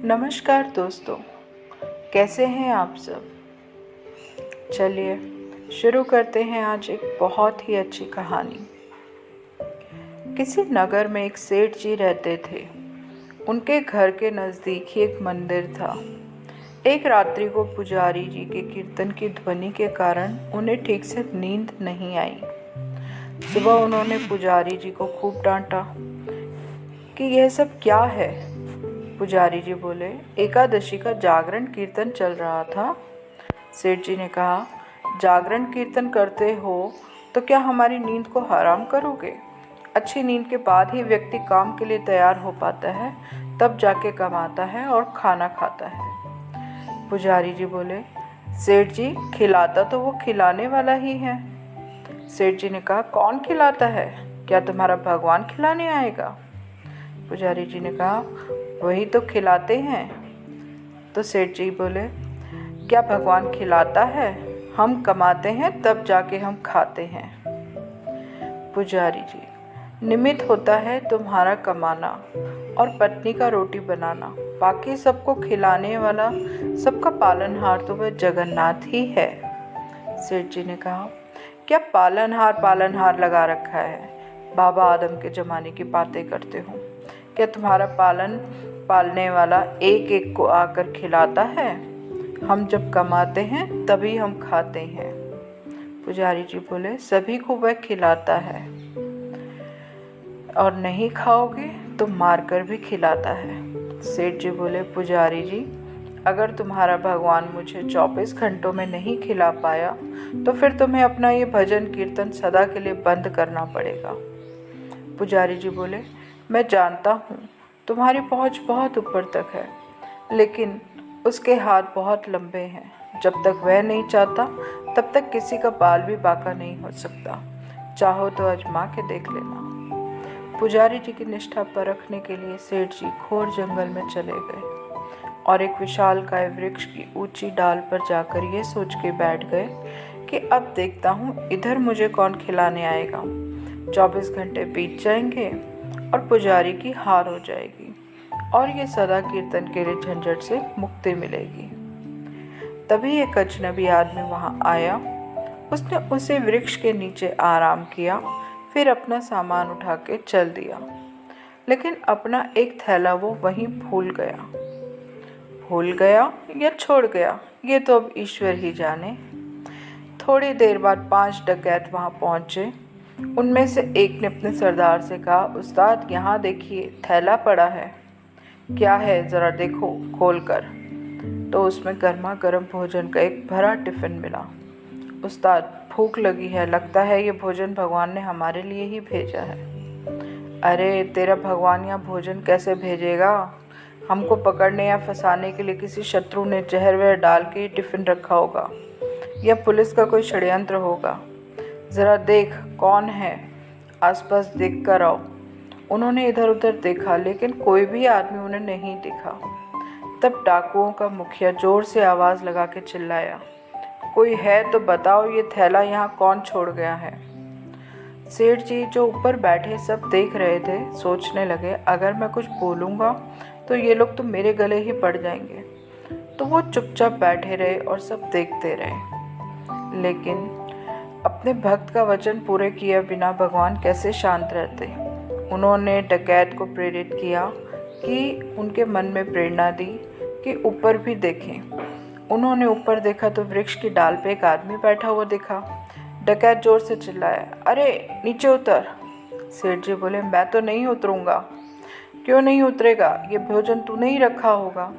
नमस्कार दोस्तों, कैसे हैं आप सब। चलिए शुरू करते हैं आज एक बहुत ही अच्छी कहानी। किसी नगर में एक सेठ जी रहते थे। उनके घर के नज़दीक ही एक मंदिर था। एक रात्रि को पुजारी जी के कीर्तन की ध्वनि के कारण उन्हें ठीक से नींद नहीं आई। सुबह उन्होंने पुजारी जी को खूब डांटा कि यह सब क्या है। पुजारी जी बोले, एकादशी का जागरण कीर्तन चल रहा था। सेठ जी ने कहा, जागरण कीर्तन करते हो तो क्या हमारी नींद को हराम करोगे। अच्छी नींद के बाद ही व्यक्ति काम के लिए तैयार हो पाता है, तब जाके कमाता है और खाना खाता है। पुजारी जी बोले, सेठ जी, खिलाता तो वो खिलाने वाला ही है। सेठ जी ने कहा, कौन खिलाता है, क्या तुम्हारा भगवान खिलाने आएगा। पुजारी जी ने कहा, वही तो खिलाते हैं। तो सेठ जी बोले, क्या भगवान खिलाता है, हम कमाते हैं तब जाके हम खाते हैं। पुजारी जी, निमित्त होता है तुम्हारा कमाना और पत्नी का रोटी बनाना, बाकी सबको खिलाने वाला, सबका पालनहार तो वह जगन्नाथ ही है। सेठ जी ने कहा, क्या पालनहार लगा रखा है, बाबा आदम के ज़माने की बातें करते हो। क्या तुम्हारा पालने वाला एक एक को आकर खिलाता है। हम जब कमाते हैं तभी हम खाते हैं। पुजारी जी बोले, सभी को वह खिलाता है और नहीं खाओगे तो मारकर भी खिलाता है। सेठ जी बोले, पुजारी जी, अगर तुम्हारा भगवान मुझे 24 घंटों में नहीं खिला पाया तो फिर तुम्हें अपना ये भजन कीर्तन सदा के लिए बंद करना पड़ेगा। पुजारी जी बोले, मैं जानता हूँ तुम्हारी पहुँच बहुत ऊपर तक है, लेकिन उसके हाथ बहुत लंबे हैं। जब तक वह नहीं चाहता तब तक किसी का बाल भी बांका नहीं हो सकता। चाहो तो आजमा के देख लेना। पुजारी जी की निष्ठा परखने के लिए सेठ जी घोर जंगल में चले गए और एक विशालकाय वृक्ष की ऊंची डाल पर जाकर ये सोच के बैठ गए कि अब देखता हूँ इधर मुझे कौन खिलाने आएगा। 24 घंटे बीत जाएंगे और पुजारी की हार हो जाएगी और ये सदा कीर्तन के लिए झंझट से मुक्ति मिलेगी। तभी एक अजनबी आदमी वहाँ आया। उसने उसे वृक्ष के नीचे आराम किया, फिर अपना सामान उठा के चल दिया, लेकिन अपना एक थैला वो वहीं भूल गया या छोड़ गया, ये तो अब ईश्वर ही जाने। थोड़ी देर बाद 5 डकैत वहाँ पहुँचे। उनमें से एक ने अपने सरदार से कहा, उस्ताद, यहाँ देखिए, थैला पड़ा है। क्या है, ज़रा देखो खोल कर। तो उसमें गर्मा गर्म भोजन का एक भरा टिफ़िन मिला। उस्ताद, भूख लगी है, लगता है ये भोजन भगवान ने हमारे लिए ही भेजा है। अरे, तेरा भगवान यहाँ भोजन कैसे भेजेगा। हमको पकड़ने या फंसाने के लिए किसी शत्रु ने जहर वहर डाल के टिफ़िन रखा होगा, या पुलिस का कोई षड्यंत्र होगा। ज़रा देख कौन है, आसपास देख कर आओ। उन्होंने इधर उधर देखा, लेकिन कोई भी आदमी उन्हें नहीं दिखा। तब डाकुओं का मुखिया जोर से आवाज़ लगा के चिल्लाया, कोई है तो बताओ, ये थैला यहाँ कौन छोड़ गया है। सेठ जी जो ऊपर बैठे सब देख रहे थे, सोचने लगे, अगर मैं कुछ बोलूँगा तो ये लोग तो मेरे गले ही पड़ जाएंगे। तो वो चुपचाप बैठे रहे और सब देखते रहे। लेकिन अपने भक्त का वचन पूरे किए बिना भगवान कैसे शांत रहते। उन्होंने डकैत को प्रेरित किया कि उनके मन में प्रेरणा दी कि ऊपर भी देखें। उन्होंने ऊपर देखा तो वृक्ष की डाल पे एक आदमी बैठा हुआ दिखा। डकैत जोर से चिल्लाया, अरे नीचे उतर। सेठ जी बोले, मैं तो नहीं उतरूँगा। क्यों नहीं उतरेगा, ये भोजन तूने ही रखा होगा।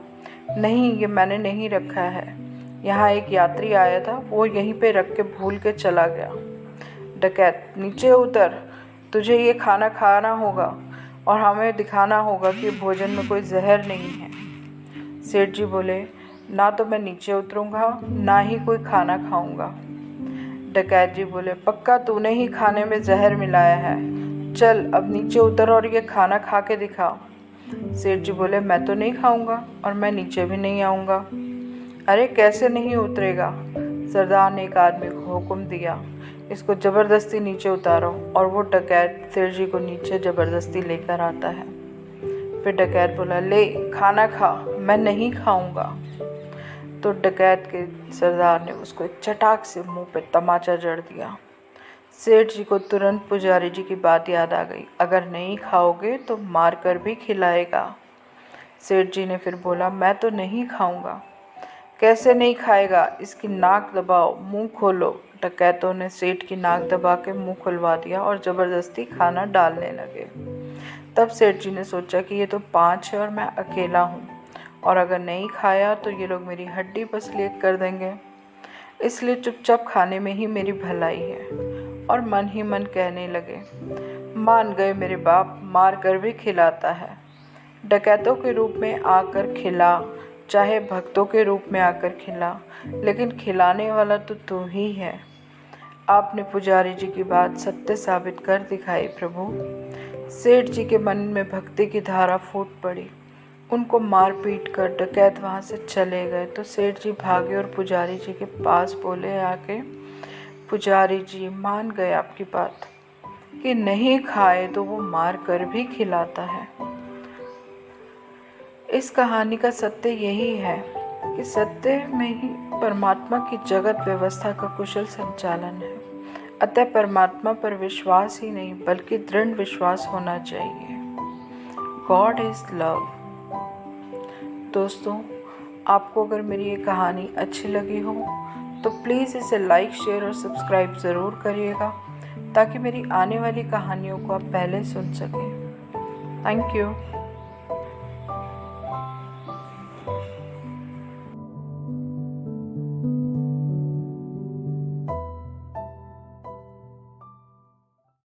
नहीं, ये मैंने नहीं रखा है, यहाँ एक यात्री आया था, वो यहीं पे रख के भूल के चला गया। डकैत, नीचे उतर, तुझे ये खाना खाना होगा और हमें दिखाना होगा कि भोजन में कोई जहर नहीं है। सेठ जी बोले, ना तो मैं नीचे उतरूँगा, ना ही कोई खाना खाऊंगा। डकैत जी बोले, पक्का तूने ही खाने में जहर मिलाया है, चल अब नीचे उतर और ये खाना खा के दिखा। सेठ जी बोले, मैं तो नहीं खाऊंगा और मैं नीचे भी नहीं आऊँगा। अरे कैसे नहीं उतरेगा। सरदार ने एक आदमी को हुक्म दिया, इसको ज़बरदस्ती नीचे उतारो, और वो डकैत सेठ जी को नीचे ज़बरदस्ती लेकर आता है। फिर डकैत बोला, ले खाना खा। मैं नहीं खाऊंगा। तो डकैत के सरदार ने उसको एक चटाक से मुंह पे तमाचा जड़ दिया। सेठ जी को तुरंत पुजारी जी की बात याद आ गई, अगर नहीं खाओगे तो मार कर भी खिलाएगा। सेठ जी ने फिर बोला, मैं तो नहीं खाऊंगा। कैसे नहीं खाएगा, इसकी नाक दबाओ, मुंह खोलो। डकैतों ने सेठ की नाक दबा के मुंह खुलवा दिया और ज़बरदस्ती खाना डालने लगे। तब सेठ जी ने सोचा कि ये तो 5 है और मैं अकेला हूँ, और अगर नहीं खाया तो ये लोग मेरी हड्डी पसली कर देंगे, इसलिए चुपचाप खाने में ही मेरी भलाई है। और मन ही मन कहने लगे, मान गए मेरे बाप, मार कर भी खिलाता है। डकैतों के रूप में आकर खिला, चाहे भक्तों के रूप में आकर खिला, लेकिन खिलाने वाला तो तू ही है। आपने पुजारी जी की बात सत्य साबित कर दिखाई प्रभु। सेठ जी के मन में भक्ति की धारा फूट पड़ी। उनको मार पीट कर डकैत वहाँ से चले गए तो सेठ जी भागे और पुजारी जी के पास बोले आके, पुजारी जी मान गए आपकी बात कि नहीं खाए तो वो मार कर भी खिलाता है। इस कहानी का सत्य यही है कि सत्य में ही परमात्मा की जगत व्यवस्था का कुशल संचालन है। अतः परमात्मा पर विश्वास ही नहीं बल्कि दृढ़ विश्वास होना चाहिए। God is love. दोस्तों, आपको अगर मेरी ये कहानी अच्छी लगी हो तो प्लीज़ इसे लाइक, शेयर और सब्सक्राइब ज़रूर करिएगा, ताकि मेरी आने वाली कहानियों को आप पहले सुन सकें। Thank you.